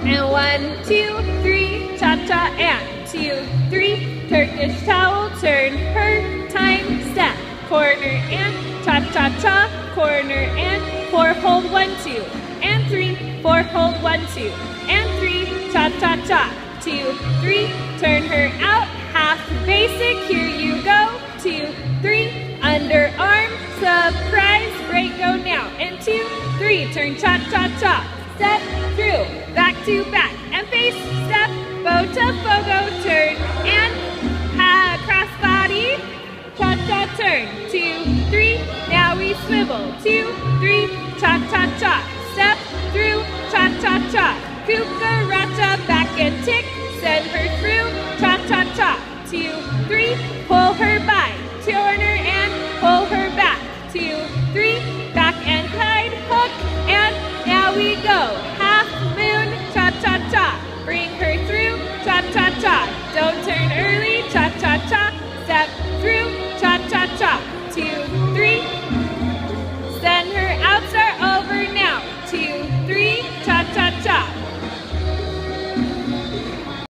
And 1, 2, 3, cha-cha, and 2, 3, Turkish towel, turn her, time, step, corner and cha-cha-cha, corner and 4, hold 1, 2, and 3, 4, hold 1, 2, and 3, cha-cha-cha, 2, 3, turn her out, half basic, here you go, 2, 3, underarm, surprise, break, go now, and 2, 3, turn cha-cha-cha, step through, back to back, and face, step, bow to fogo, turn, and cross body, cha-cha, turn, 2, 3, now we swivel, 2, 3, cha-cha-cha, step through, cha-cha-cha, cucaracha, back and tick, send her through, cha-cha-cha, 2, 3, pull her by, corner and pull her back, 2, 3, back and hide, hook, and now we go, half moon, cha-cha-cha, bring her through, cha-cha-cha, don't turn early, cha-cha-cha, step through,